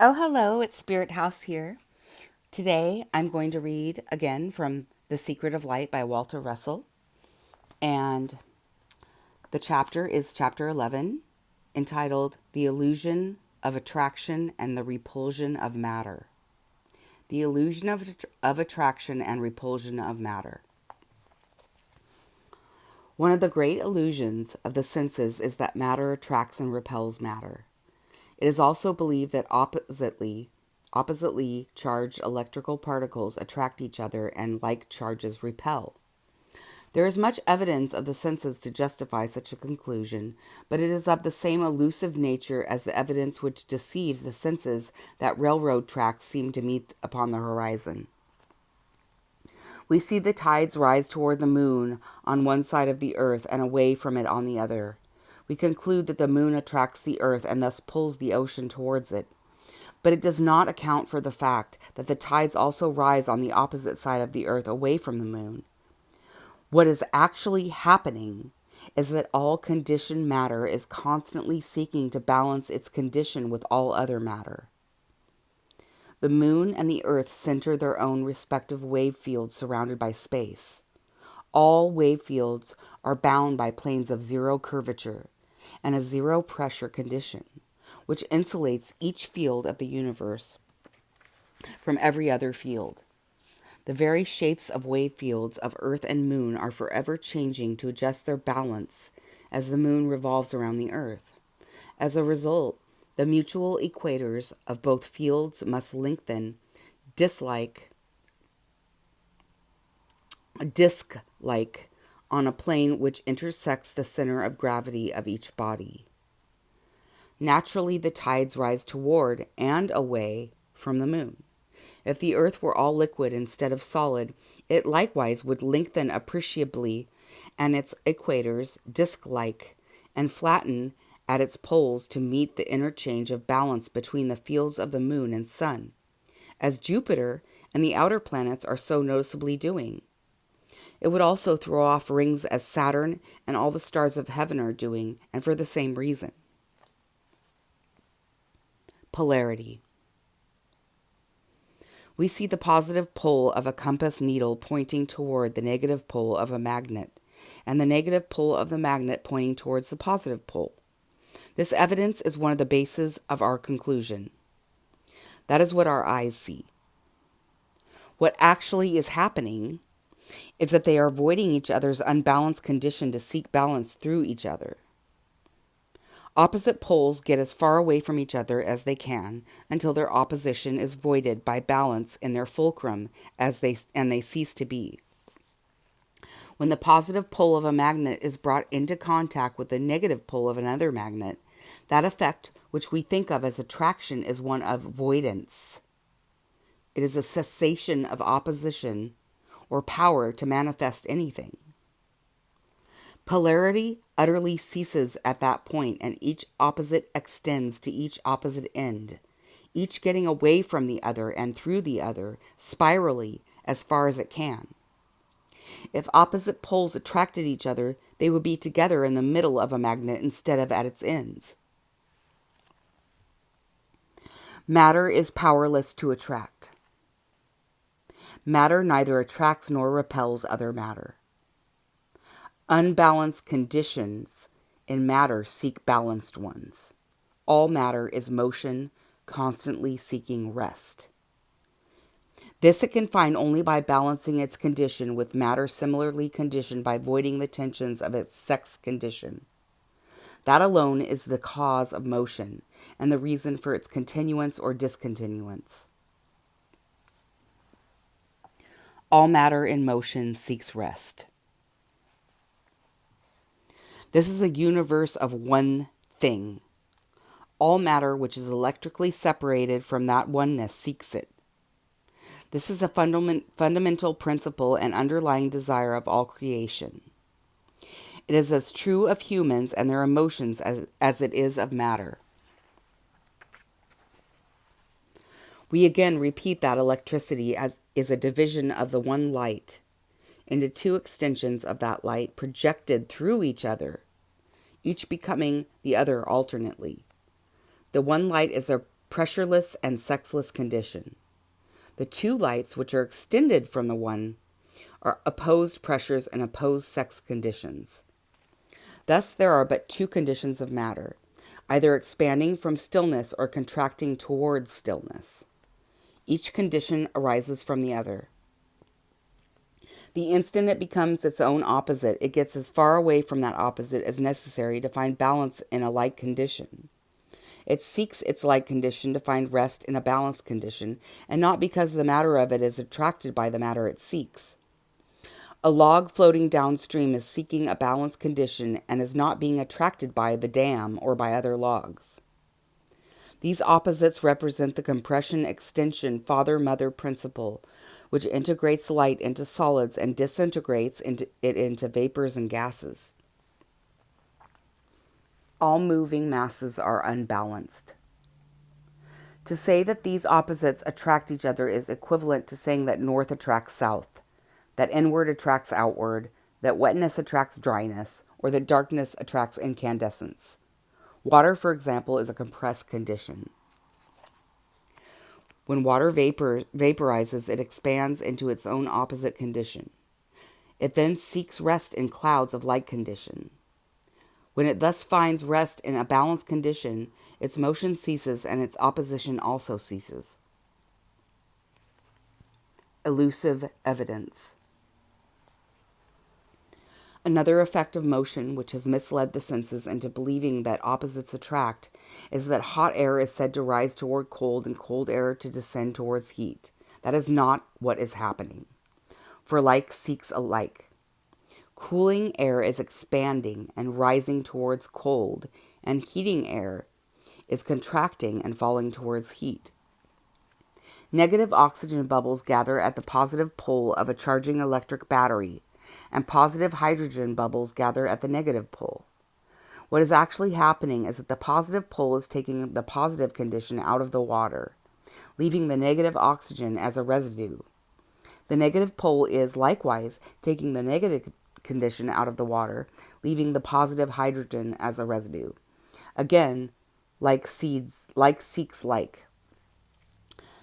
Oh, hello, it's Spirit House here. Today I'm going to read again from The Secret of Light by Walter Russell. And the chapter is chapter 11, entitled The Illusion of Attraction and the Repulsion of Matter. The Illusion of Attraction and Repulsion of Matter. One of the great illusions of the senses is that matter attracts and repels matter. It is also believed that oppositely charged electrical particles attract each other and like charges repel. There is much evidence of the senses to justify such a conclusion, but it is of the same elusive nature as the evidence which deceives the senses that railroad tracks seem to meet upon the horizon. We see the tides rise toward the moon on one side of the earth and away from it on the other. We conclude that the moon attracts the earth and thus pulls the ocean towards it. But it does not account for the fact that the tides also rise on the opposite side of the earth away from the moon. What is actually happening is that all conditioned matter is constantly seeking to balance its condition with all other matter. The moon and the earth center their own respective wave fields surrounded by space. All wave fields are bound by planes of zero curvature and a zero pressure condition, which insulates each field of the universe from every other field. The very shapes of wave fields of Earth and Moon are forever changing to adjust their balance as the Moon revolves around the Earth. As a result, the mutual equators of both fields must lengthen disc-like on a plane which intersects the center of gravity of each body. Naturally, the tides rise toward and away from the moon. If the earth were all liquid instead of solid, it likewise would lengthen appreciably and its equators disc-like and flatten at its poles to meet the interchange of balance between the fields of the moon and sun, as Jupiter and the outer planets are so noticeably doing. It would also throw off rings as Saturn and all the stars of heaven are doing, and for the same reason. Polarity. We see the positive pole of a compass needle pointing toward the negative pole of a magnet, and the negative pole of the magnet pointing towards the positive pole. This evidence is one of the bases of our conclusion. That is what our eyes see. What actually is happening is that they are avoiding each other's unbalanced condition to seek balance through each other. Opposite poles get as far away from each other as they can until their opposition is voided by balance in their fulcrum and they cease to be. When the positive pole of a magnet is brought into contact with the negative pole of another magnet, that effect, which we think of as attraction, is one of voidance. It is a cessation of opposition or power to manifest anything. Polarity utterly ceases at that point, and each opposite extends to each opposite end, each getting away from the other and through the other, spirally, as far as it can. If opposite poles attracted each other, they would be together in the middle of a magnet instead of at its ends. Matter is powerless to attract. Matter neither attracts nor repels other matter. Unbalanced conditions in matter seek balanced ones. All matter is motion, constantly seeking rest. This it can find only by balancing its condition with matter similarly conditioned by voiding the tensions of its sex condition. That alone is the cause of motion and the reason for its continuance or discontinuance. All matter in motion seeks rest. This is a universe of one thing. All matter which is electrically separated from that oneness seeks it. This is a fundamental principle and underlying desire of all creation. It is as true of humans and their emotions as it is of matter. We again repeat that electricity is a division of the one light into two extensions of that light projected through each other, each becoming the other alternately. The one light is a pressureless and sexless condition. The two lights, which are extended from the one, are opposed pressures and opposed sex conditions. Thus, there are but two conditions of matter, either expanding from stillness or contracting towards stillness. Each condition arises from the other. The instant it becomes its own opposite, it gets as far away from that opposite as necessary to find balance in a like condition. It seeks its like condition to find rest in a balanced condition, and not because the matter of it is attracted by the matter it seeks. A log floating downstream is seeking a balanced condition and is not being attracted by the dam or by other logs. These opposites represent the compression extension father-mother principle, which integrates light into solids and disintegrates it into vapors and gases. All moving masses are unbalanced. To say that these opposites attract each other is equivalent to saying that north attracts south, that inward attracts outward, that wetness attracts dryness, or that darkness attracts incandescence. Water, for example, is a compressed condition. When water vaporizes, it expands into its own opposite condition. It then seeks rest in clouds of like condition. When it thus finds rest in a balanced condition, its motion ceases and its opposition also ceases. Elusive evidence. Another effect of motion, which has misled the senses into believing that opposites attract, is that hot air is said to rise toward cold and cold air to descend towards heat. That is not what is happening. For like seeks alike. Cooling air is expanding and rising towards cold, and heating air is contracting and falling towards heat. Negative oxygen bubbles gather at the positive pole of a charging electric battery, and positive hydrogen bubbles gather at the negative pole. What is actually happening is that the positive pole is taking the positive condition out of the water, leaving the negative oxygen as a residue. The negative pole is, likewise, taking the negative condition out of the water, leaving the positive hydrogen as a residue. Again, like seeks like.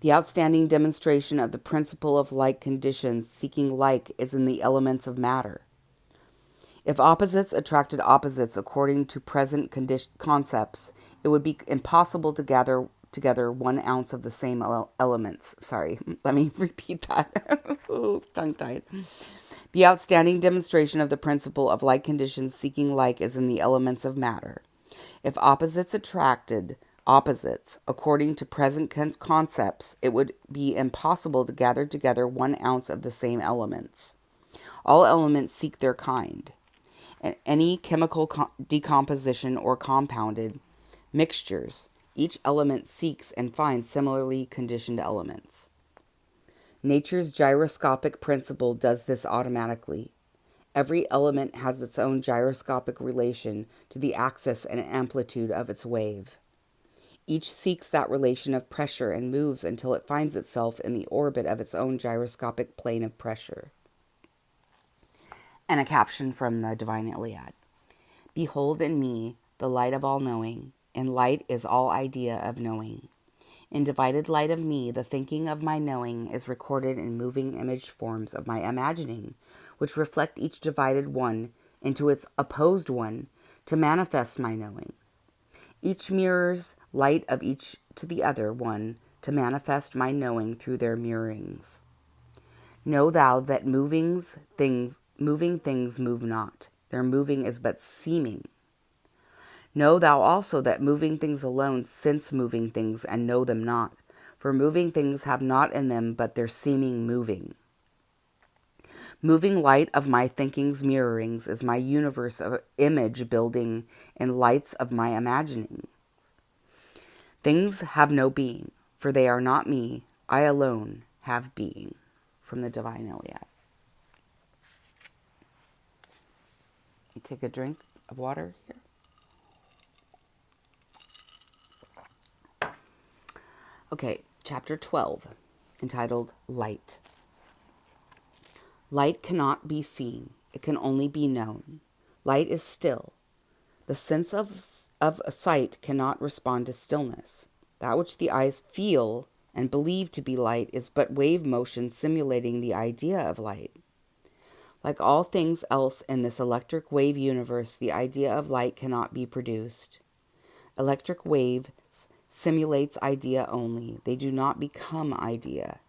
The outstanding demonstration of the principle of like conditions seeking like is in the elements of matter. If opposites attracted opposites according to present concepts, it would be impossible to gather together 1 ounce of the same elements. Sorry, let me repeat that. Tongue-tied. The outstanding demonstration of the principle of like conditions seeking like is in the elements of matter. If opposites attracted opposites according to present concepts, it would be impossible to gather together 1 ounce of the same elements. All elements seek their kind. And any chemical decomposition or compounded mixtures, each element seeks and finds similarly conditioned elements. Nature's gyroscopic principle does this automatically. Every element has its own gyroscopic relation to the axis and amplitude of its wave. Each seeks that relation of pressure and moves until it finds itself in the orbit of its own gyroscopic plane of pressure. And a caption from the Divine Iliad. Behold in me the light of all knowing, and light is all idea of knowing. In divided light of me, the thinking of my knowing is recorded in moving image forms of my imagining, which reflect each divided one into its opposed one to manifest my knowing. Each mirrors light of each to the other one to manifest my knowing through their mirrorings. Know thou that moving things move not. Their moving is but seeming. Know thou also that moving things alone sense moving things and know them not, for moving things have not in them but their seeming moving. Moving light of my thinking's mirrorings is my universe of image building in lights of my imagining. Things have no being, for they are not me. I alone have being. From the Divine Iliad. You take a drink of water here. Okay, chapter 12, entitled Light. Light cannot be seen. It can only be known. Light is still. The sense of a sight cannot respond to stillness. That which the eyes feel and believe to be light is but wave motion simulating the idea of light. Like all things else in this electric wave universe, the idea of light cannot be produced. Electric wave simulates idea only. They do not become idea.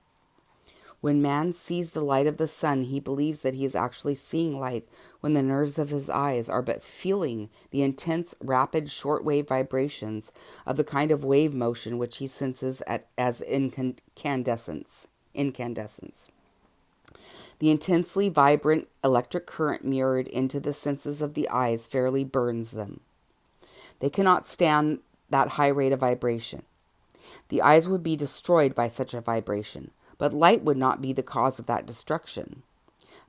When man sees the light of the sun, he believes that he is actually seeing light when the nerves of his eyes are but feeling the intense, rapid, short-wave vibrations of the kind of wave motion which he senses as incandescence. The intensely vibrant electric current mirrored into the senses of the eyes fairly burns them. They cannot stand that high rate of vibration. The eyes would be destroyed by such a vibration, but light would not be the cause of that destruction.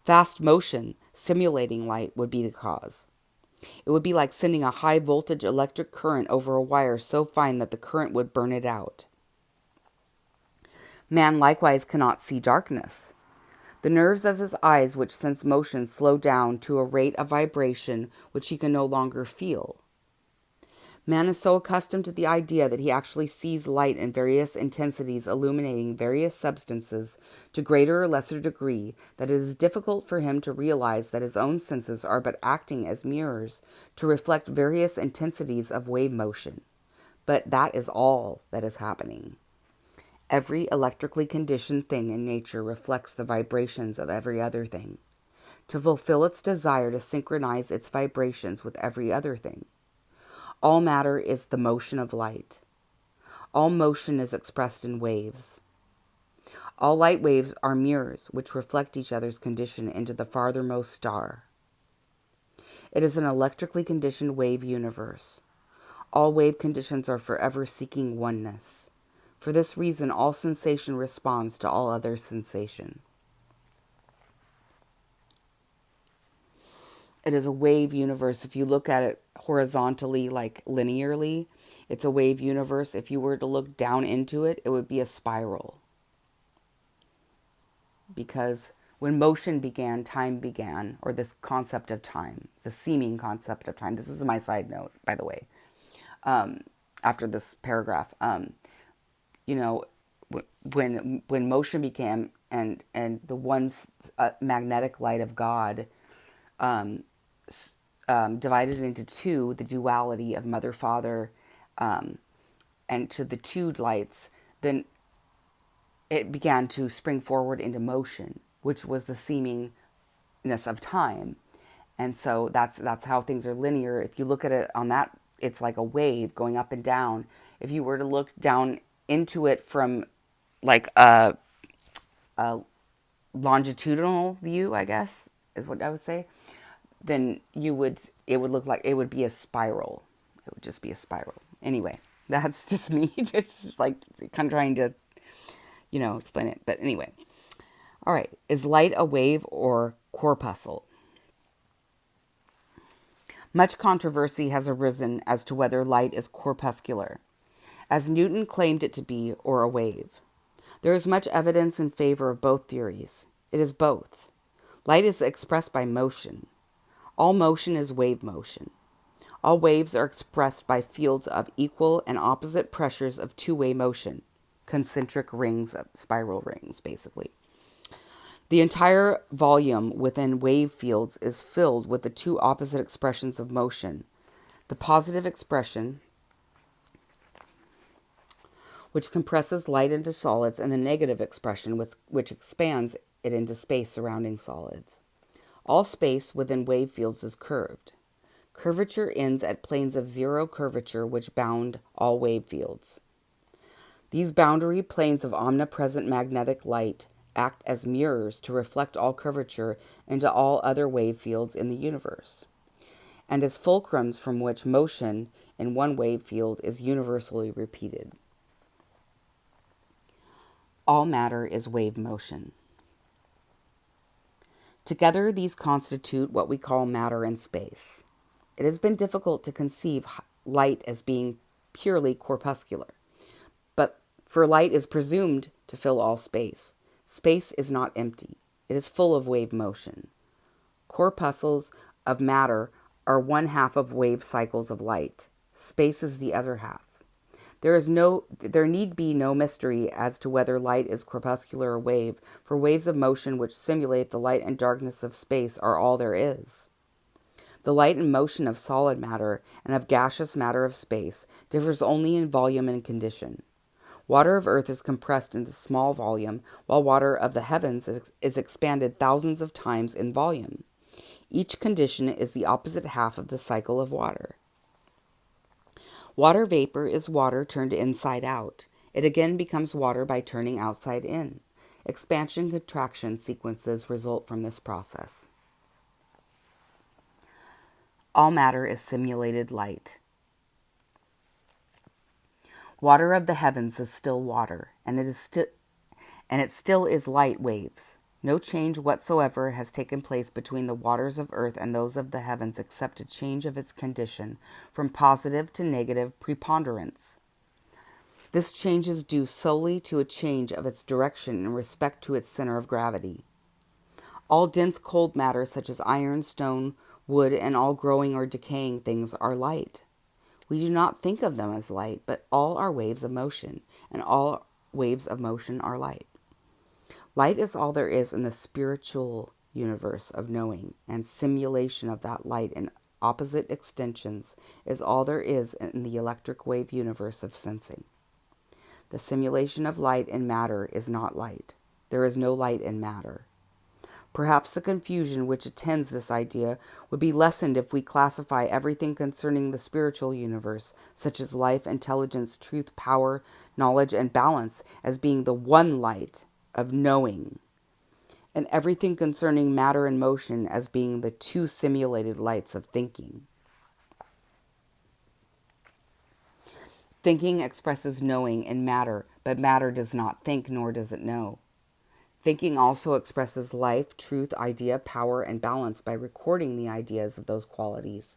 Fast motion, simulating light, would be the cause. It would be like sending a high-voltage electric current over a wire so fine that the current would burn it out. Man likewise cannot see darkness. The nerves of his eyes which sense motion slow down to a rate of vibration which he can no longer feel. Man is so accustomed to the idea that he actually sees light in various intensities illuminating various substances to greater or lesser degree that it is difficult for him to realize that his own senses are but acting as mirrors to reflect various intensities of wave motion. But that is all that is happening. Every electrically conditioned thing in nature reflects the vibrations of every other thing, to fulfill its desire to synchronize its vibrations with every other thing. All matter is the motion of light. All motion is expressed in waves. All light waves are mirrors which reflect each other's condition into the farthermost star. It is an electrically conditioned wave universe. All wave conditions are forever seeking oneness. For this reason, all sensation responds to all other sensation. It is a wave universe. If you look at it horizontally, like linearly, it's a wave universe. If you were to look down into it, it would be a spiral. Because when motion began, time began, or this concept of time, the seeming concept of time. This is my side note, by the way, after this paragraph. When motion began and the one magnetic light of God divided into two, the duality of Mother, Father, and to the two lights, then it began to spring forward into motion, which was the seemingness of time. And so that's how things are linear. If you look at it on that, it's like a wave going up and down. If you were to look down into it from like a longitudinal view, I guess is what I would say, then it would look like it would be a spiral. It would just be a spiral. Anyway, that's just me just like kind of trying to, explain it. But anyway, all right. Is light a wave or corpuscle? Much controversy has arisen as to whether light is corpuscular, as Newton claimed it to be, or a wave. There is much evidence in favor of both theories. It is both. Light is expressed by motion. All motion is wave motion. All waves are expressed by fields of equal and opposite pressures of two-way motion, concentric rings, spiral rings, basically. The entire volume within wave fields is filled with the two opposite expressions of motion. The positive expression, which compresses light into solids, and the negative expression, which expands it into space surrounding solids. All space within wave fields is curved. Curvature ends at planes of zero curvature which bound all wave fields. These boundary planes of omnipresent magnetic light act as mirrors to reflect all curvature into all other wave fields in the universe, and as fulcrums from which motion in one wave field is universally repeated. All matter is wave motion. Together, these constitute what we call matter and space. It has been difficult to conceive light as being purely corpuscular, but for light is presumed to fill all space. Space is not empty. It is full of wave motion. Corpuscles of matter are one half of wave cycles of light. Space is the other half. There need be no mystery as to whether light is corpuscular or wave, for waves of motion which simulate the light and darkness of space are all there is. The light and motion of solid matter and of gaseous matter of space differs only in volume and condition. Water of earth is compressed into small volume, while water of the heavens is expanded thousands of times in volume. Each condition is the opposite half of the cycle of water. Water vapor is water turned inside out. It again becomes water by turning outside in. Expansion contraction sequences result from this process. All matter is simulated light. Water of the heavens is still water, and it still is light waves. No change whatsoever has taken place between the waters of earth and those of the heavens except a change of its condition from positive to negative preponderance. This change is due solely to a change of its direction in respect to its center of gravity. All dense cold matter such as iron, stone, wood, and all growing or decaying things are light. We do not think of them as light, but all are waves of motion, and all waves of motion are light. Light is all there is in the spiritual universe of knowing, and simulation of that light in opposite extensions is all there is in the electric wave universe of sensing. The simulation of light in matter is not light. There is no light in matter. Perhaps the confusion which attends this idea would be lessened if we classify everything concerning the spiritual universe, such as life, intelligence, truth, power, knowledge, and balance, as being the one light of knowing, and everything concerning matter and motion as being the two simulated lights of thinking. Thinking expresses knowing in matter, but matter does not think, nor does it know. Thinking also expresses life, truth, idea, power, and balance by recording the ideas of those qualities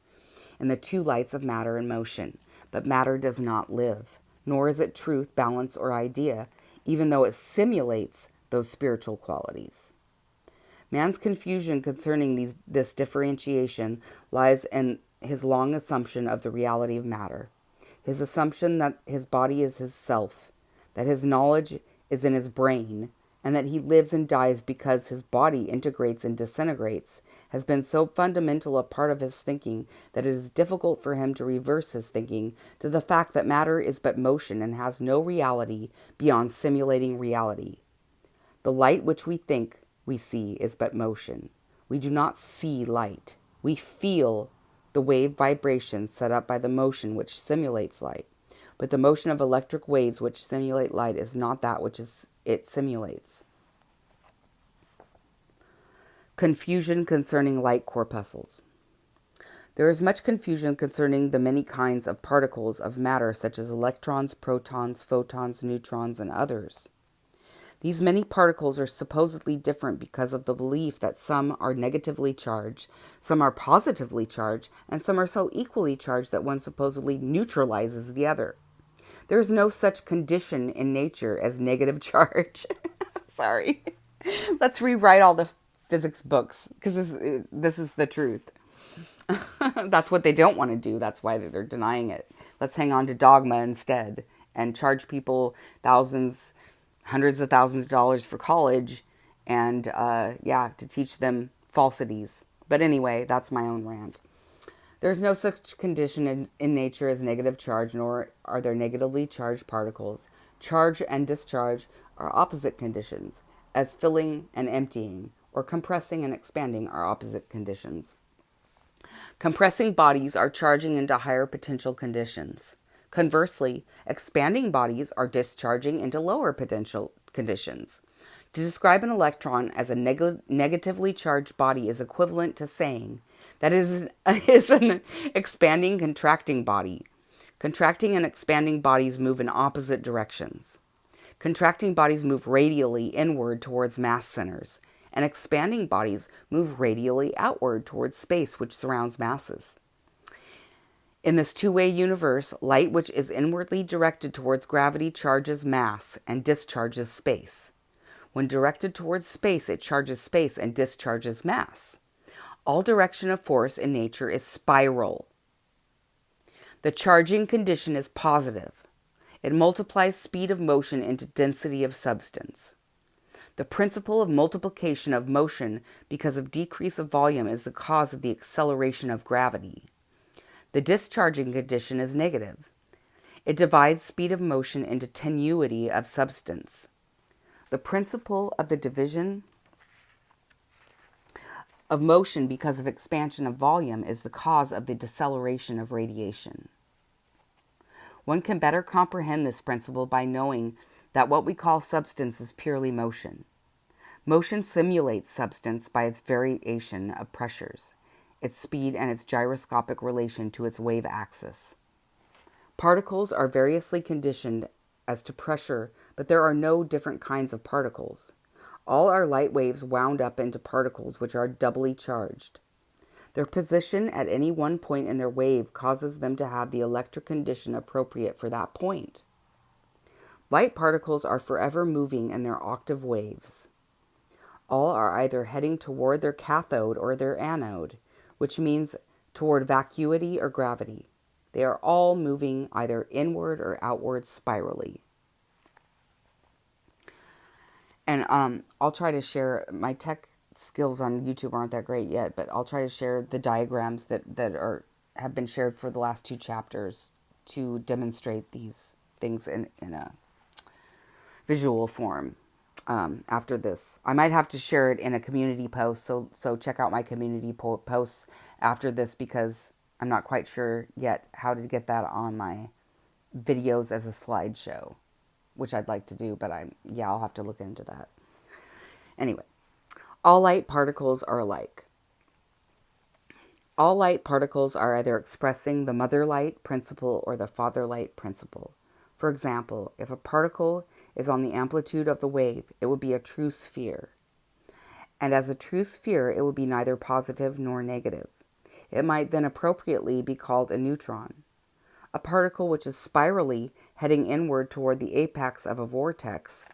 in the two lights of matter and motion. But matter does not live, nor is it truth, balance, or idea, even though it simulates those spiritual qualities. Man's confusion concerning this differentiation lies in his long assumption of the reality of matter, his assumption that his body is his self, that his knowledge is in his brain, and that he lives and dies because his body integrates and disintegrates, has been so fundamental a part of his thinking that it is difficult for him to reverse his thinking to the fact that matter is but motion and has no reality beyond simulating reality. The light which we think we see is but motion. We do not see light. We feel the wave vibrations set up by the motion which simulates light. But the motion of electric waves which simulate light is not that which it simulates. Confusion concerning light corpuscles. There is much confusion concerning the many kinds of particles of matter, such as electrons, protons, photons, neutrons, and others. These many particles are supposedly different because of the belief that some are negatively charged, some are positively charged, and some are so equally charged that one supposedly neutralizes the other. There is no such condition in nature as negative charge. Sorry. Let's rewrite all the physics books, because this is the truth. That's what they don't want to do. That's why they're denying it. Let's hang on to dogma instead and charge people thousands, hundreds of thousands of dollars for college and, to teach them falsities. But anyway, that's my own rant. There's no such condition in nature as negative charge, nor are there negatively charged particles. Charge and discharge are opposite conditions, as filling and emptying, or compressing and expanding are opposite conditions. Compressing bodies are charging into higher potential conditions. Conversely, expanding bodies are discharging into lower potential conditions. To describe an electron as a negatively charged body is equivalent to saying that it is an expanding, contracting body. Contracting and expanding bodies move in opposite directions. Contracting bodies move radially inward towards mass centers, and expanding bodies move radially outward towards space which surrounds masses. In this two-way universe, light which is inwardly directed towards gravity charges mass and discharges space. When directed towards space, it charges space and discharges mass. All direction of force in nature is spiral. The charging condition is positive. It multiplies speed of motion into density of substance. The principle of multiplication of motion because of decrease of volume is the cause of the acceleration of gravity. The discharging condition is negative. It divides speed of motion into tenuity of substance. The principle of the division of motion because of expansion of volume is the cause of the deceleration of radiation. One can better comprehend this principle by knowing that what we call substance is purely motion. Motion simulates substance by its variation of pressures, its speed, and its gyroscopic relation to its wave axis. Particles are variously conditioned as to pressure, but there are no different kinds of particles. All are light waves wound up into particles which are doubly charged. Their position at any one point in their wave causes them to have the electric condition appropriate for that point. Light particles are forever moving in their octave waves. All are either heading toward their cathode or their anode, which means toward vacuity or gravity. They are all moving either inward or outward spirally. And I'll try to share, my tech skills on YouTube aren't that great yet, but I'll try to share the diagrams that have been shared for the last 2 chapters to demonstrate these things in a visual form after this. I might have to share it in a community post, so check out my community posts after this, because I'm not quite sure yet how to get that on my videos as a slideshow, which I'd like to do, but I'll have to look into that. Anyway, all light particles are alike. All light particles are either expressing the mother light principle or the father light principle. For example, if a particle is on the amplitude of the wave, it would be a true sphere. And as a true sphere, it would be neither positive nor negative. It might then appropriately be called a neutron. A particle which is spirally heading inward toward the apex of a vortex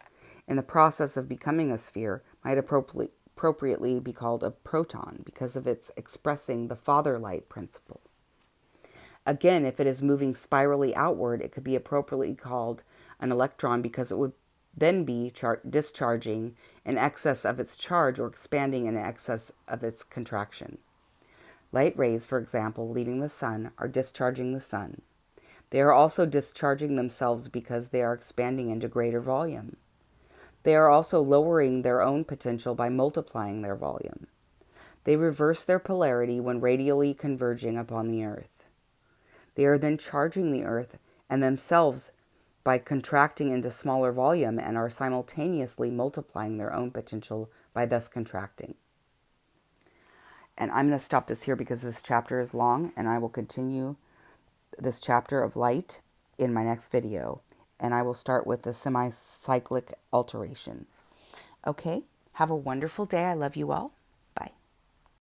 in the process of becoming a sphere might appropriately be called a proton because of its expressing the father light principle. Again, if it is moving spirally outward, it could be appropriately called an electron because it would then be discharging in excess of its charge or expanding in excess of its contraction. Light rays, for example, leaving the sun, are discharging the sun. They are also discharging themselves because they are expanding into greater volume. They are also lowering their own potential by multiplying their volume. They reverse their polarity when radially converging upon the earth. They are then charging the earth and themselves by contracting into smaller volume and are simultaneously multiplying their own potential by thus contracting. And I'm going to stop this here because this chapter is long, and I will continue this chapter of light in my next video. And I will start with the semi-cyclic alteration. Okay, have a wonderful day. I love you all.